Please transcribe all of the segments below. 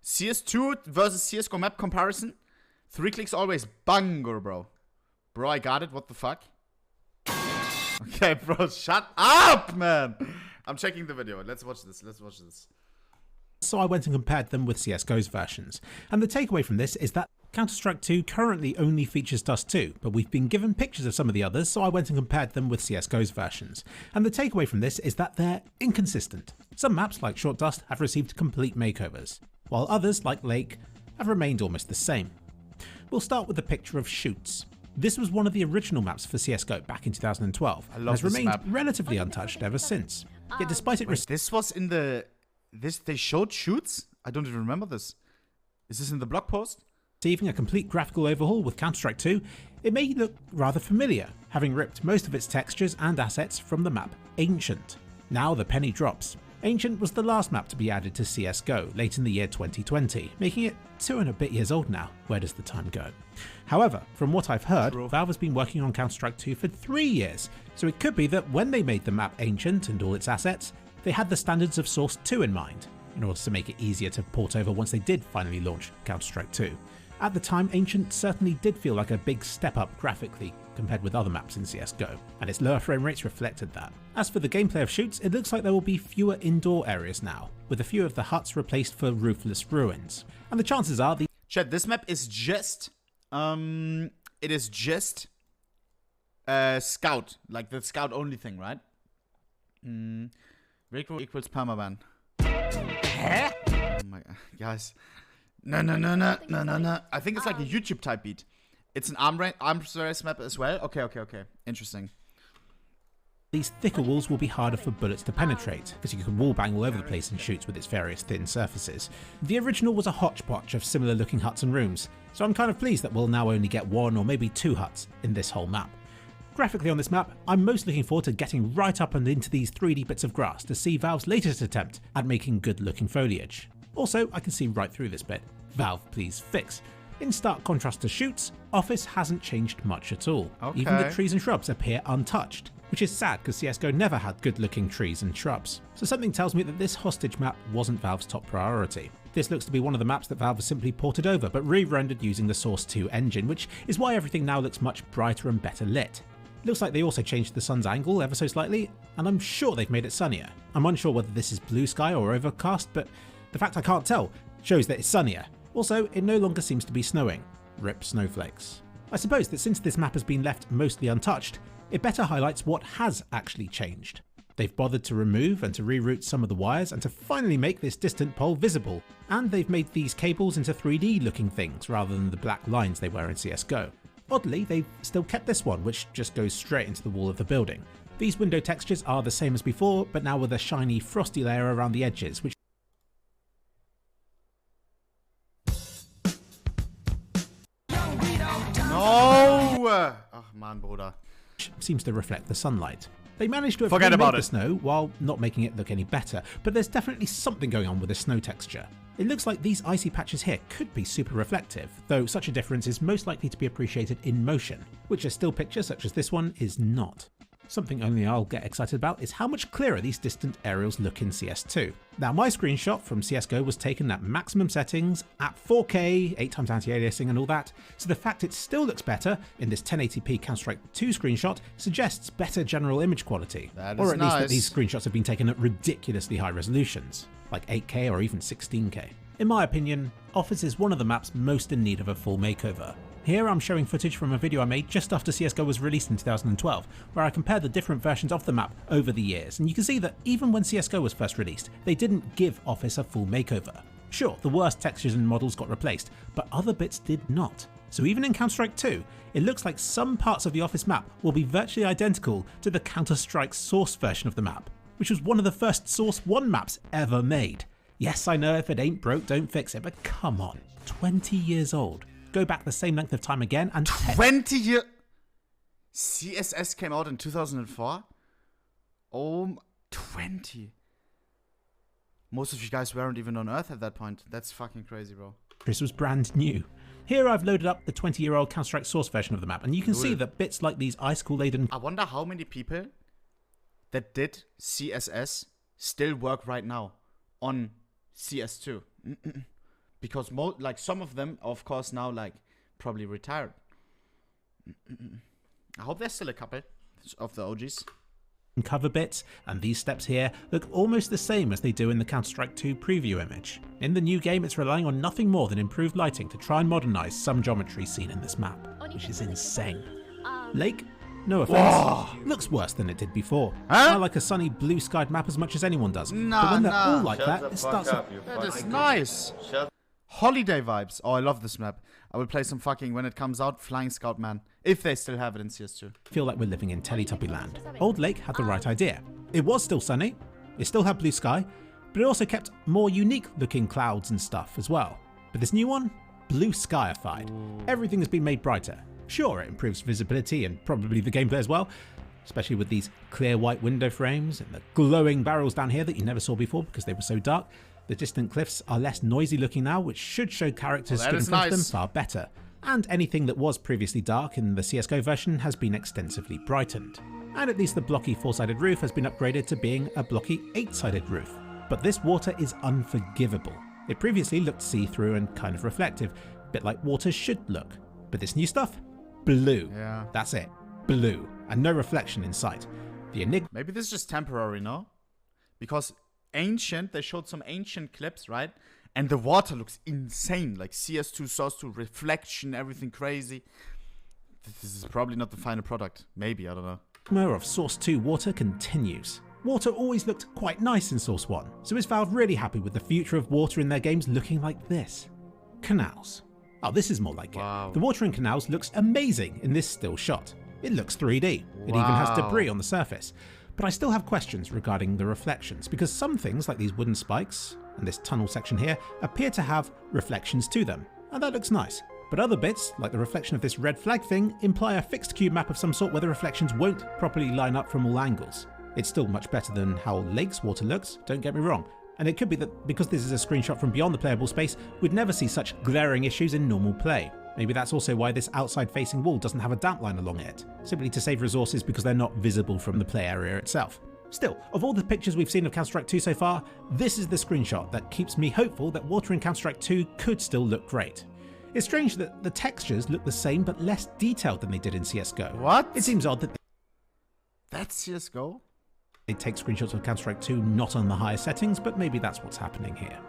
CS2 versus CSGO Map Comparison. 3 clicks always. Banger, bro. Bro, I got it. What the fuck? Okay, bro, shut up, man. I'm checking the video. Let's watch this. So I went and compared them with CSGO's versions. And the takeaway from this is that Counter-Strike 2 currently only features Dust 2, but we've been given pictures of some of the others, so I went and compared them with CSGO's versions. And the takeaway from this is that they're inconsistent. Some maps, like Short Dust, have received complete makeovers, while others, like Lake, have remained almost the same. We'll start with the picture of Shoots. This was one of the original maps for CSGO back in 2012, and has remained relatively untouched ever since. Yet despite it this was in the... They showed Shoots? I don't even remember this. Is this in the blog post? Receiving a complete graphical overhaul with Counter-Strike 2, it may look rather familiar, having ripped most of its textures and assets from the map Ancient. Now the penny drops. Ancient was the last map to be added to CSGO late in the year 2020, making it 2 and a bit years old now. Where does the time go? However, from what I've heard, Valve has been working on Counter-Strike 2 for 3 years, so it could be that when they made the map Ancient and all its assets, they had the standards of Source 2 in mind, in order to make it easier to port over once they did finally launch Counter-Strike 2. At the time, Ancient certainly did feel like a big step up graphically compared with other maps in CSGO, and its lower frame rates reflected that. As for the gameplay of Shoots, it looks like there will be fewer indoor areas now, with a few of the huts replaced for roofless ruins. And the chances are the... Chat, this map is just... It is just... Scout. Like the Scout only thing, right? Recro equals permaban. Huh? Oh my god, guys. No. I think it's like a YouTube type beat. It's an arms race map as well. Okay. Interesting. These thicker walls will be harder for bullets to penetrate, because you can wallbang all over the place in Shoots with its various thin surfaces. The original was a hodgepodge of similar looking huts and rooms, so I'm kind of pleased that we'll now only get 1 or maybe 2 huts in this whole map. Graphically on this map, I'm most looking forward to getting right up and into these 3D bits of grass to see Valve's latest attempt at making good looking foliage. Also, I can see right through this bit. Valve, please fix. In stark contrast to Shoots, Office hasn't changed much at all. Okay. Even the trees and shrubs appear untouched, which is sad because CSGO never had good looking trees and shrubs. So something tells me that this hostage map wasn't Valve's top priority. This looks to be one of the maps that Valve has simply ported over but re-rendered using the Source 2 engine, which is why everything now looks much brighter and better lit. Looks like they also changed the sun's angle ever so slightly, and I'm sure they've made it sunnier. I'm unsure whether this is blue sky or overcast, but the fact I can't tell shows that it's sunnier. Also, it no longer seems to be snowing. Rip snowflakes. I suppose that since this map has been left mostly untouched, it better highlights what has actually changed. They've bothered to remove and to reroute some of the wires and to finally make this distant pole visible, and they've made these cables into 3D looking things rather than the black lines they were in CSGO. Oddly, they've still kept this one, which just goes straight into the wall of the building. These window textures are the same as before, but now with a shiny frosty layer around the edges, which No! Ach man, Bruder. seems to reflect the sunlight. They managed to Forget remake about the it. snow while not making it look any better, but there's definitely something going on with the snow texture. It looks like these icy patches here could be super reflective, though such a difference is most likely to be appreciated in motion, which a still picture such as this one is not. Something only I'll get excited about is how much clearer these distant aerials look in CS2. Now my screenshot from CSGO was taken at maximum settings, at 4K, 8x anti-aliasing and all that, so the fact it still looks better in this 1080p Counter-Strike 2 screenshot suggests better general image quality. That is or at least that nice. these screenshots have been taken at ridiculously high resolutions, like 8K or even 16K. In my opinion, Office is one of the maps most in need of a full makeover. Here I'm showing footage from a video I made just after CSGO was released in 2012, where I compared the different versions of the map over the years, and you can see that even when CSGO was first released, they didn't give Office a full makeover. Sure, the worst textures and models got replaced, but other bits did not. So even in Counter-Strike 2, it looks like some parts of the Office map will be virtually identical to the Counter-Strike Source version of the map, which was one of the first Source 1 maps ever made. Yes, I know if it ain't broke, don't fix it, but come on, 20 years old. Go back the same length of time again and 20 years. CSS came out in 2004. Oh, 20. Most of you guys weren't even on Earth at that point. That's fucking crazy, bro. This was brand new. Here I've loaded up the 20-year-old Counter-Strike Source version of the map, and you can see that bits like these icicle-laden... I wonder how many people that did CSS still work right now on CS2. Because like some of them, of course, now like probably retired. I hope there's still a couple of the OGs. Cover bits, and these steps here look almost the same as they do in the Counter-Strike 2 preview image. In the new game, it's relying on nothing more than improved lighting to try and modernize some geometry seen in this map, which is insane. Lake, no offense, looks worse than it did before. I like a sunny blue-skied map as much as anyone does, but when they're all like that, it starts to... That is nice. Holiday vibes. Oh, I love this map. I will play some fucking, when it comes out, Flying Scout Man. If they still have it in CS2. Feel like we're living in Teletubby land. Old Lake had the right idea. It was still sunny, it still had blue sky, but it also kept more unique looking clouds and stuff as well. But this new one, blue skyified. Everything has been made brighter. Sure, it improves visibility and probably the gameplay as well, especially with these clear white window frames and the glowing barrels down here that you never saw before because they were so dark. The distant cliffs are less noisy looking now, which should show characters stood in front of them far better. And anything that was previously dark in the CSGO version has been extensively brightened. And at least the blocky 4-sided roof has been upgraded to being a blocky 8-sided roof. But this water is unforgivable. It previously looked see-through and kind of reflective, a bit like water should look. But this new stuff? Blue. Yeah. That's it. Blue. And no reflection in sight. The enigma... Maybe this is just temporary, no? Because they showed some ancient clips, right? And the water looks insane, like CS2, Source 2, reflection, everything crazy. This is probably not the final product. Maybe, I don't know. More of Source 2 water continues. Water always looked quite nice in Source 1, so is Valve really happy with the future of water in their games looking like this? Canals. Oh, this is more like it. The water in canals looks amazing in this still shot. It looks 3D. It even has debris on the surface. But I still have questions regarding the reflections, because some things like these wooden spikes and this tunnel section here appear to have reflections to them, and that looks nice. But other bits, like the reflection of this red flag thing, imply a fixed cube map of some sort where the reflections won't properly line up from all angles. It's still much better than how Lake's water looks, don't get me wrong, and it could be that because this is a screenshot from beyond the playable space, we'd never see such glaring issues in normal play. Maybe that's also why this outside facing wall doesn't have a damp line along it, simply to save resources because they're not visible from the play area itself. Still, of all the pictures we've seen of Counter-Strike 2 so far, this is the screenshot that keeps me hopeful that water in Counter-Strike 2 could still look great. It's strange that the textures look the same but less detailed than they did in CSGO. What? It seems odd that that's CSGO? They take screenshots of Counter-Strike 2 not on the higher settings, but maybe that's what's happening here.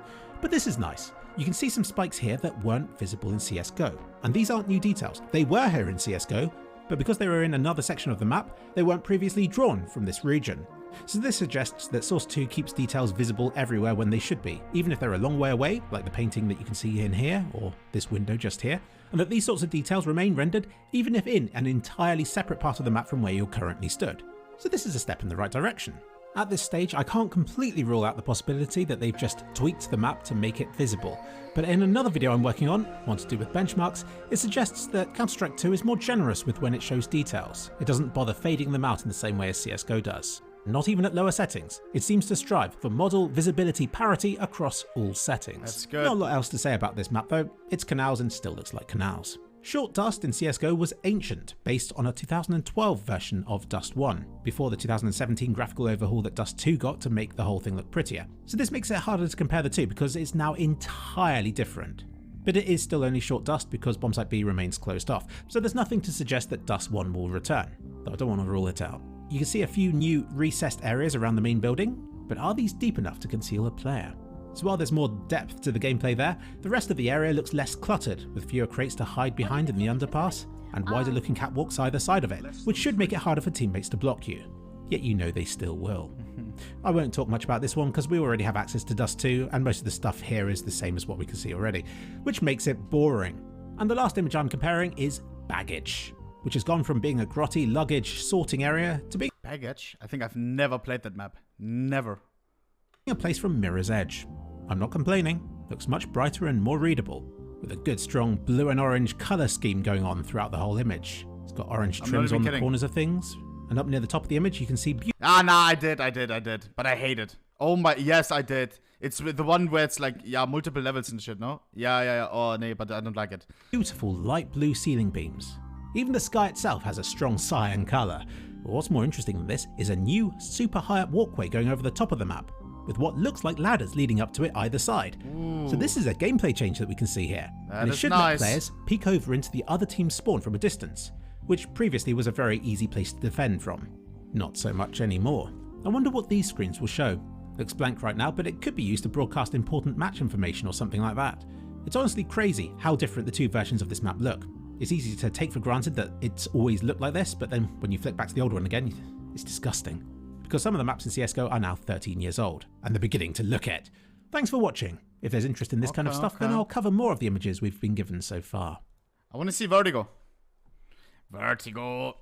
But this is nice. You can see some spikes here that weren't visible in CSGO. And these aren't new details. They were here in CSGO, but because they were in another section of the map, they weren't previously drawn from this region. So this suggests that Source 2 keeps details visible everywhere when they should be, even if they're a long way away, like the painting that you can see in here, or this window just here, and that these sorts of details remain rendered even if in an entirely separate part of the map from where you're currently stood. So this is a step in the right direction. At this stage, I can't completely rule out the possibility that they've just tweaked the map to make it visible, but in another video I'm working on, one to do with benchmarks, it suggests that Counter-Strike 2 is more generous with when it shows details. It doesn't bother fading them out in the same way as CSGO does. Not even at lower settings. It seems to strive for model visibility parity across all settings. That's good. Not a lot else to say about this map though. It's canals and still looks like canals. Short Dust in CSGO was ancient, based on a 2012 version of Dust 1, before the 2017 graphical overhaul that Dust 2 got to make the whole thing look prettier. So this makes it harder to compare the two because it's now entirely different. But it is still only Short Dust because Bombsite B remains closed off, so there's nothing to suggest that Dust 1 will return, though I don't want to rule it out. You can see a few new recessed areas around the main building, but are these deep enough to conceal a player? So while there's more depth to the gameplay there, the rest of the area looks less cluttered, with fewer crates to hide behind in the underpass, and wider looking catwalks either side of it, which should make it harder for teammates to block you. Yet you know they still will. I won't talk much about this one because we already have access to Dust 2, and most of the stuff here is the same as what we can see already, which makes it boring. And the last image I'm comparing is Baggage, which has gone from being a grotty luggage sorting area to being Baggage? I think I've never played that map. Never. A place from Mirror's Edge. I'm not complaining, looks much brighter and more readable, with a good strong blue and orange colour scheme going on throughout the whole image. It's got orange trims on the corners of things, and up near the top of the image you can see I did, but I hate it. Oh my, yes I did. It's the one where it's like, yeah, multiple levels and shit, no? Yeah, oh nee, but I don't like it. Beautiful light blue ceiling beams. Even the sky itself has a strong cyan colour. But what's more interesting than this is a new super high up walkway going over the top of the map. with what looks like ladders leading up to it either side. Ooh. So this is a gameplay change that we can see here, That and it is should nice. let players peek over into the other team's spawn from a distance, which previously was a very easy place to defend from. Not so much anymore. I wonder what these screens will show. Looks blank right now, but it could be used to broadcast important match information or something like that. It's honestly crazy how different the two versions of this map look. It's easy to take for granted that it's always looked like this, but then when you flick back to the old one again, it's disgusting. Because some of the maps in CSGO are now 13 years old, and they're beginning to look at. Thanks for watching. If there's interest in this kind of stuff, then I'll cover more of the images we've been given so far. I want to see Vertigo. Vertigo.